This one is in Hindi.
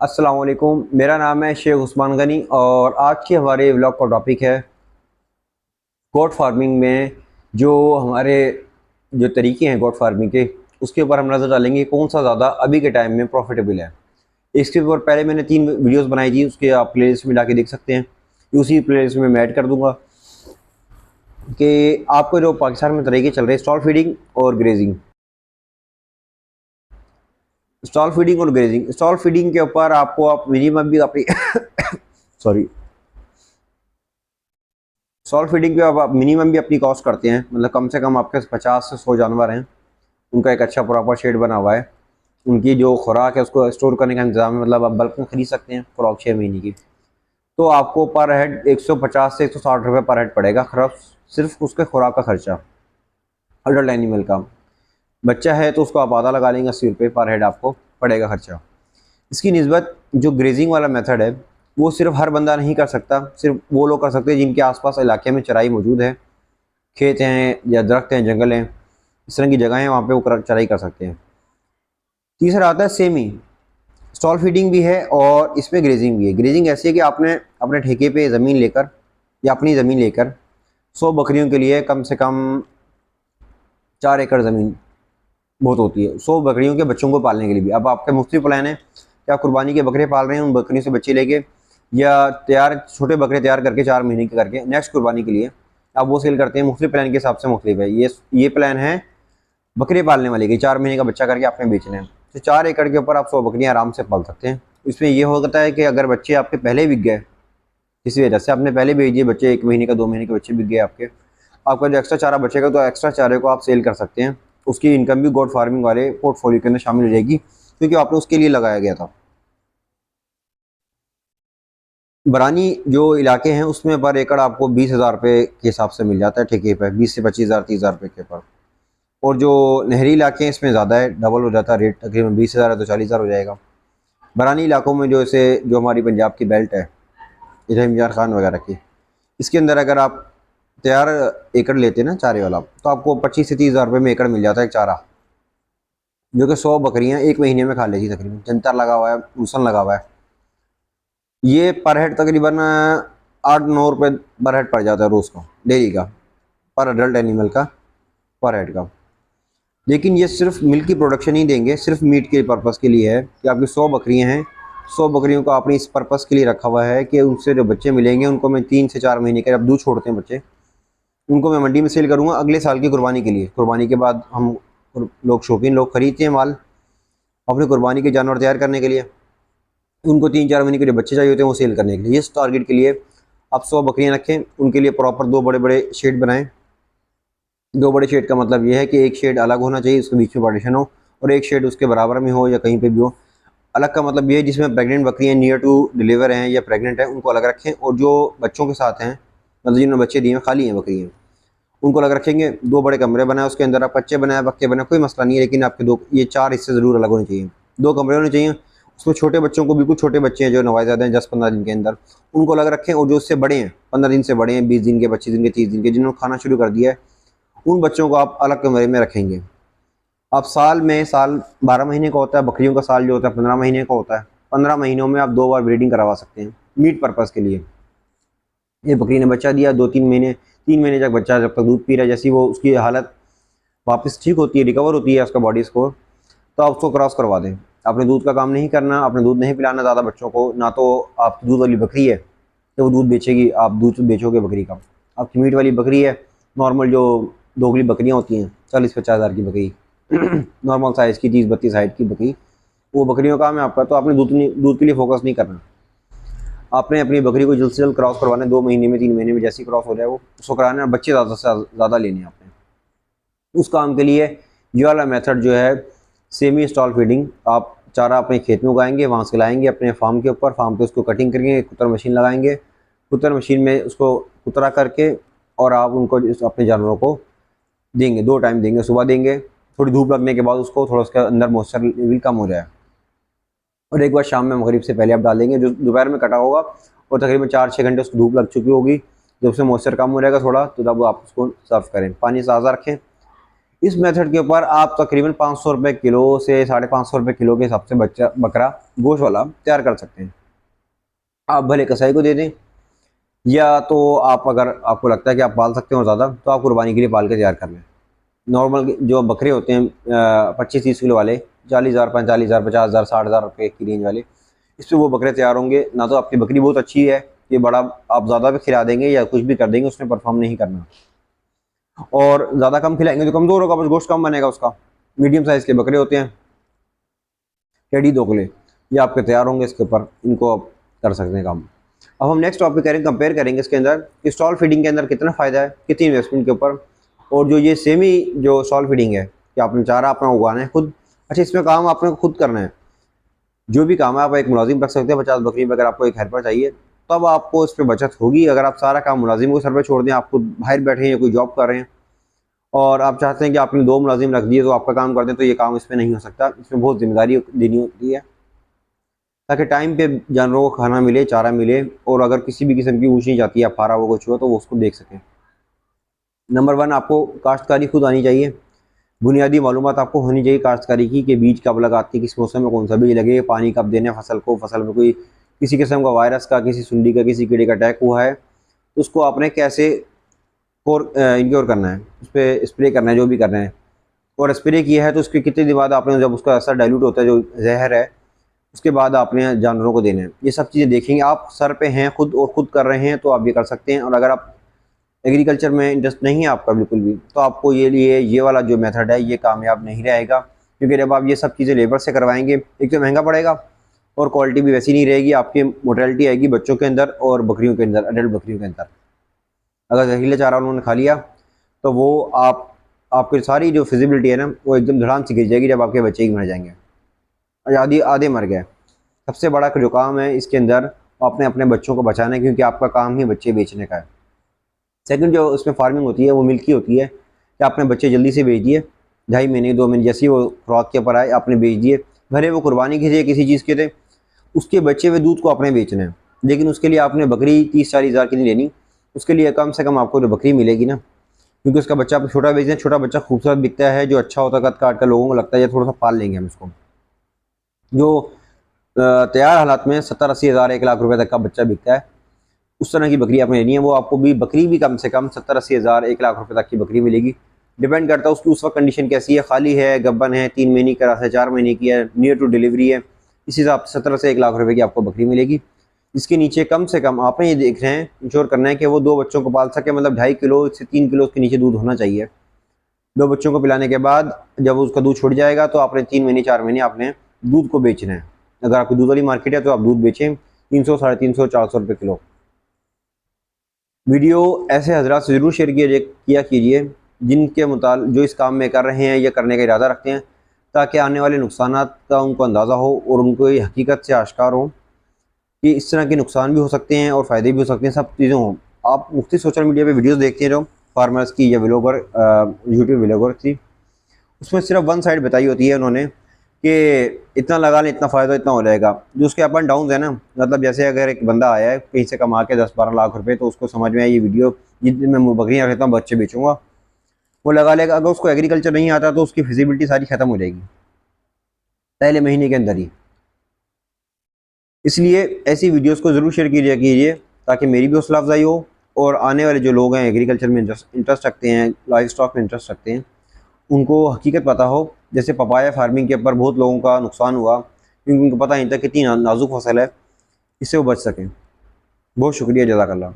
अस्सलाम वालेकुम। मेरा नाम है शेख उस्मान गनी और आज के हमारे व्लॉग का टॉपिक है गोट फार्मिंग में जो हमारे जो तरीके हैं गोट फार्मिंग के, उसके ऊपर हम नज़र डालेंगे कौन सा ज़्यादा अभी के टाइम में प्रॉफिटेबल है। इसके ऊपर पहले मैंने 3 वीडियोस बनाई थी, उसके आप प्लेलिस्ट में जाके देख सकते हैं। उसी प्लेलिस्ट में मैं ऐड कर दूंगा कि आपको जो पाकिस्तान में तरीके चल रहे हैं स्टॉल फीडिंग और ग्रेजिंग। स्टॉल फीडिंग के ऊपर आपको आप मिनिमम भी अपनी सॉरी, स्टॉल फीडिंग पे आप मिनिमम भी अपनी कॉस्ट करते हैं, मतलब कम से कम आपके 50 से 100 जानवर हैं, उनका एक अच्छा प्रॉपर शेड बना हुआ है, उनकी जो खुराक है उसको स्टोर करने का इंतजाम है, मतलब आप बल्क में खरीद सकते हैं खुराक 6 महीने की। तो आपको पर हेड 150 से 160 रुपये पर हेड पड़ेगा, खर्च सिर्फ उसके खुराक का खर्चा अडल्ट एनिमल का। बच्चा है तो उसको आप आधा लगा लेंगे, 80 रुपये पर हेड आपको पड़ेगा खर्चा। इसकी निस्बत जो ग्रेजिंग वाला मेथड है वो सिर्फ हर बंदा नहीं कर सकता, सिर्फ वो लोग कर सकते हैं जिनके आसपास इलाके में चराई मौजूद है, खेत हैं या दरख्त हैं, जंगल हैं, इस तरह की जगह है, वहाँ पे वो चराई कर सकते हैं। तीसरा आता है सेमी। स्टॉल फीडिंग भी है और इसमें ग्रेजिंग भी है। ग्रेजिंग ऐसी है कि आपने अपने ठेके पे ज़मीन लेकर या अपनी ज़मीन लेकर 100 बकरियों के लिए कम से कम 4 एकड़ ज़मीन बहुत होती है 100 बकरियों के बच्चों को पालने के लिए भी। अब आपके मुख्तलिफ प्लान है कि आप कुर्बानी के बकरे पाल रहे हैं, उन बकरियों से बच्चे लेके या तैयार छोटे बकरे तैयार करके 4 महीने के करके नेक्स्ट कुर्बानी के लिए आप वो सेल करते हैं। मुख्तलिफ प्लान के हिसाब से मुख्तलिफ है। ये प्लान है बकरे पालने वाले के, 4 महीने का बच्चा करके आपने बेचना है, तो 4 एकड़ के ऊपर आप 100 बकरियाँ आराम से पाल सकते हैं। इसमें यह होता है कि अगर बच्चे आपके पहले बिक गए, किसी वजह से आपने पहले भेज दिए बच्चे, 1 महीने का 2 महीने के बच्चे बिक गए आपके, आपका जो एक्स्ट्रा चारा बचेगा तो एक्स्ट्रा चारे को आप सेल कर सकते हैं। उसकी इनकम भी गोट फार्मिंग वाले पोर्टफोलियो के अंदर शामिल हो जाएगी, क्योंकि आपने उसके लिए लगाया गया था। बरानी जो इलाके हैं उसमें पर एकड़ आपको 20,000 रुपये के हिसाब से मिल जाता है ठेके पर, 20 से 25,000 30,000 रुपये के पर। और जो नहरी इलाके हैं इसमें ज़्यादा है, डबल हो जाता है रेट, तकरीबन 20,000 है तो 40,000 हो जाएगा। बरानी इलाकों में जो ऐसे जो हमारी पंजाब की बेल्ट है, इधर इमरान खान वगैरह की, इसके अंदर अगर आप तैयार एकड़ लेते हैं ना चारे वाला, तो आपको 25 से 30,000 रुपये में एकड़ मिल जाता है एक चारा, जो कि 100 बकरियाँ 1 महीने में खा लेती तकरीबन। जंतर लगा हुआ है, मूसन लगा हुआ है। ये पर हेड तकरीबन 8-9 रुपये पर हेड पड़ जाता है रोज़ का, डेली का, पर अडल्ट एनिमल का पर हेड का। लेकिन ये सिर्फ मिल्क की प्रोडक्शन ही देंगे, सिर्फ मीट के पर्पज़ के लिए है कि आपकी 100 बकरियाँ हैं, 100 बकरियों को आपने इस पर्पज़ के लिए रखा हुआ है कि उनसे जो बच्चे मिलेंगे उनको मैं 3 से 4 महीने के, जब दूध छोड़ते हैं बच्चे, उनको मैं मंडी में सेल करूँगा अगले साल की कुर्बानी के लिए। कुर्बानी के बाद हम लोग शौकीन लोग खरीदते हैं माल अपने कुर्बानी के जानवर तैयार करने के लिए, उनको 3-4 महीने के जो बच्चे चाहिए होते हैं वो सेल करने के लिए। इस टारगेट के लिए आप 100 बकरियाँ रखें, उनके लिए प्रॉपर 2 बड़े बड़े शेड बनाएं। 2 बड़े शेड का मतलब ये है कि एक शेड अलग होना चाहिए, उसके बीच में पार्टीशन हो, और एक शेड उसके बराबर में हो या कहीं पे भी हो। अलग का मतलब ये है जिसमें प्रेग्नेंट बकरियाँ नियर टू डिलीवर हैं या प्रेग्नेंट हैं उनको अलग रखें, और जो बच्चों के साथ हैं, मतलब जिन्होंने बच्चे दिए हैं खाली हैं बकरियाँ, उनको अलग रखेंगे। 2 बड़े कमरे बनाए, उसके अंदर आप कच्चे बनाए पक्के बनाए कोई मसला नहीं है, लेकिन आपके 2 ये 4 हिस्से ज़रूर अलग होने चाहिए। 2 कमरे होने चाहिए, उसमें छोटे बच्चों को, बिल्कुल छोटे बच्चे हैं जो नवजायदा हैं 10-15 दिन के अंदर, उनको अलग रखें। और जो उससे बड़े हैं, 15 दिन से बड़े हैं, 20 दिन के, 25 दिन के, 30 दिन के, जिन्होंने खाना शुरू कर दिया है, उन बच्चों को आप अलग कमरे में रखेंगे। आप साल 12 महीने का होता है, बकरियों का साल जो होता है 15 महीने का होता है। 15 महीनों में आप 2 बार ब्रीडिंग करवा सकते हैं मीट पर्पज़ के लिए। ये बकरी ने बच्चा दिया 2-3 महीने, 3 महीने तक बच्चा जब तक दूध पी रहा है, जैसी वो उसकी हालत वापस ठीक होती है, रिकवर होती है उसका बॉडी स्कोर, तो आप उसको क्रॉस करवा दें। आपने दूध का काम नहीं करना, आपने दूध नहीं पिलाना ज़्यादा बच्चों को, ना तो आप दूध वाली बकरी है तो वो दूध बेचेगी, आप दूध बेचोगे बकरी का। आपकी मीट वाली बकरी है, नॉर्मल जो दोगली बकरियाँ होती हैं 40-50 हज़ार की बकरी नॉर्मल साइज़ की 30-32 हाइट की बकरी, वो बकरियों का काम है आपका। तो आपने दूध के लिए फोकस नहीं करना, आपने अपनी बकरी को जल्द से जल्द क्रॉस करवाना है, 2 महीने में 3 महीने में जैसी क्रॉस हो जाए वो उसको कराना है, बच्चे ज़्यादा से ज़्यादा लेने हैं आपने। उस काम के लिए ये वाला मेथड जो है सेमी स्टॉल फीडिंग, आप चारा अपने खेत में उगाएंगे, वहाँ से लाएंगे अपने फार्म के ऊपर, फार्म पे उसको कटिंग करेंगे, कुतर मशीन लगाएंगे, कुतर मशीन में उसको कुतरा करके और आप उनको अपने जानवरों को देंगे। 2 टाइम देंगे, सुबह देंगे, थोड़ी धूप लगने के बाद उसको, थोड़ा उसके अंदर मॉइस्चर लेवल कम हो जाए, और एक बार शाम में मगरिब से पहले आप डालेंगे, जो दोपहर में कटा होगा और तकरीबन 4-6 घंटे उसको धूप लग चुकी होगी, जब उसमें मॉइस्चर कम हो जाएगा थोड़ा, तो तब आप उसको सर्व करें। पानी ताज़ा रखें, इस मेथड के ऊपर आप तकरीबन 500 रुपये किलो से 550 रुपये किलो के हिसाब से बच्चा बकरा गोश्त वाला तैयार कर सकते हैं। आप भले कसाई को दे दें, या तो आप अगर आपको लगता है कि आप पाल सकते हो ज़्यादा, तो आप कुर्बानी के लिए पाल के तैयार कर लें। नॉर्मल जो बकरे होते हैं 25-30 किलो वाले, 40,000, 45,000, 50,000, 60,000 रुपये की रेंज वाले, इस पर वो बकरे तैयार होंगे। ना तो आपकी बकरी बहुत अच्छी है कि बड़ा आप ज़्यादा भी खिला देंगे या कुछ भी कर देंगे, उसने परफॉर्म नहीं करना, और ज़्यादा कम खिलाएंगे तो कमज़ोर होगा, बस गोश्त कम बनेगा उसका। मीडियम साइज़ के बकरे होते हैं, टेडी दोगले, ये आपके तैयार होंगे। इसके ऊपर इनको आप कर सकते हैं काम। अब हम नेक्स्ट टॉपिक करेंगे, कंपेयर करेंगे इसके अंदर कि स्टॉल फीडिंग के अंदर कितना फ़ायदा है, कितनी इन्वेस्टमेंट के ऊपर, और जो ये सेमी जो स्टॉल फीडिंग है कि आपने चारा अपना उगाना है खुद। अच्छा, इसमें काम आपने खुद करना है, जो भी काम है आप एक मुलाजिम रख सकते हैं 50 बकरी में। अगर आपको एक हेल्पर चाहिए तब आपको इस पर बचत होगी। अगर आप सारा काम मुलाजिम को सर पे छोड़ दें, आप खुद बाहर बैठे हैं या कोई जॉब कर रहे हैं और आप चाहते हैं कि आपने 2 मुलाजिम रख दिए तो आपका काम कर दें, तो ये काम इसमें नहीं हो सकता। इसमें बहुत जिम्मेदारी देनी होती है ताकि टाइम पे जानवरों को खाना मिले, चारा मिले, और अगर किसी भी किस्म की ऊँच नीच आती है, फारा हो कुछ हो, तो वो उसको देख सकें। नंबर 1, आपको काश्तकारी खुद आनी चाहिए। बुनियादी मालूमात आपको होनी चाहिए काश्तकारी की, कि बीज कब लगाते हैं, किस मौसम में कौन सा बीज लगे, पानी कब देना है फसल को, फसल में कोई किसी किस्म का वायरस का, किसी सुंडी का, किसी कीड़े का अटैक हुआ है तो उसको आपने कैसे इनक्योर करना है, उस पर स्प्रे करना है, जो भी करना है। और स्प्रे किया है तो उसके कितने दिन बाद आपने, जब उसका असर डाइल्यूट होता है जो जहर है, उसके बाद आपने जानवरों को देना है। ये सब चीज़ें देखेंगे। आप सर पे हैं खुद और खुद कर रहे हैं तो आप ये कर सकते हैं। और अगर आप एग्रीकल्चर में इंटरेस्ट नहीं है आपका बिल्कुल भी, तो आपको ये वाला जो मेथड है ये कामयाब नहीं रहेगा, क्योंकि जब आप ये सब चीज़ें लेबर से करवाएंगे, एक तो महंगा पड़ेगा और क्वालिटी भी वैसी नहीं रहेगी। आपकी मोर्टेलिटी आएगी बच्चों के अंदर और बकरियों के अंदर, अडल्ट बकरियों के अंदर। अगर जहरीला चारा उन्होंने खा लिया तो वो आपकी सारी जो फिजिबिलिटी है ना, वो एकदम धड़ाम से गिर जाएगी जब आपके बच्चे ही मर जाएंगे, और आधे आधे मर गए। सबसे बड़ा जो काम है इसके अंदर, वो अपने अपने बच्चों को बचाना है, क्योंकि आपका काम ही बच्चे बेचने का है। सेकंड जो उसमें फार्मिंग होती है वो मिल्की होती है, कि आपने बच्चे जल्दी से बेच दिए, 2.5 महीने 2 महीने जैसे ही वो खुराक के ऊपर आए आपने बेच दिए। भले वो कुर्बानी की थे, किसी चीज़ के थे, उसके बचे हुए दूध को आपने बेचना है, लेकिन उसके लिए आपने बकरी 30-40 हज़ार की नहीं लेनी। उसके लिए कम से कम आपको जो बकरी मिलेगी ना, क्योंकि उसका बच्चा आप छोटा बेचना है, छोटा बच्चा खूबसूरत दिखता है, जो अच्छा होता है कद काट कर, लोगों को लगता है ये थोड़ा सा पाल लेंगे हम इसको। जो तैयार हालात में 70-80 हज़ार 1 लाख रुपए तक का बच्चा बिकता है, उस तरह की बकरी आपने लेनी है। वो आपको भी बकरी भी कम से कम 70-80 हज़ार 1 लाख रुपए तक की बकरी मिलेगी। डिपेंड करता है उसकी उस वक्त कंडीशन कैसी है, खाली है, गब्बन है, 3 महीने का है, 4 महीने की है, नियर टू डिलीवरी है, इस हिसाब से 70 से 1 लाख रुपए की आपको बकरी मिलेगी। इसके नीचे कम से कम आपने ये देख रहे हैं, इंश्योर करना है कि वो 2 बच्चों को पाल सके, मतलब 2.5 किलो से 3 किलो उसके नीचे दूध होना चाहिए। 2 बच्चों को पिलाने के बाद जब उसका दूध छूट जाएगा तो आपने 3 महीने 4 महीने आपने दूध को बेचना है। अगर आपकी दूध वाली मार्केट है तो आप दूध बेचें 300, 350, 400 रुपये किलो। वीडियो ऐसे हजरात से ज़रूर शेयर किया कीजिए जिनके जो इस काम में कर रहे हैं या करने का इरादा रखते हैं, ताकि आने वाले नुकसानात का उनको अंदाज़ा हो और उनको ये हकीकत से आश्कार हो कि इस तरह के नुकसान भी हो सकते हैं और फ़ायदे भी हो सकते हैं, सब चीज़ें हों। आप मुख्तलिफ सोशल मीडिया पे वीडियोस देखते हैं जो फार्मर्स की या व्लॉगर, यूट्यूब व्लॉगर की, उसमें सिर्फ वन साइड बताई होती है उन्होंने कि इतना लगा लें, इतना फ़ायदा, इतना हो जाएगा। जो उसके अप एंड डाउन है ना, मतलब जैसे अगर एक बंदा आया है कहीं से कमा के 10-12 लाख रुपए, तो उसको समझ में आया ये वीडियो जितने मैं बकरियाँ रखता हूँ बच्चे बेचूंगा, वो लगा लेगा। अगर उसको एग्रीकल्चर नहीं आता तो उसकी फिजिबिलिटी सारी ख़त्म हो जाएगी पहले महीने के अंदर ही। इसलिए ऐसी वीडियोस को ज़रूर शेयर कीजिए ताकि मेरी भी हौसला अफजाई हो, और आने वाले जो लोग हैं एग्रीकल्चर में इंटरेस्ट रखते हैं, लाइव स्टॉक में इंटरेस्ट रखते हैं, उनको हकीकत पता हो। जैसे पपाया फार्मिंग के ऊपर बहुत लोगों का नुकसान हुआ क्योंकि उनको पता नहीं था कितनी नाजुक फसल है, इससे वो बच सकें। बहुत शुक्रिया, जज़ाकल्लाह।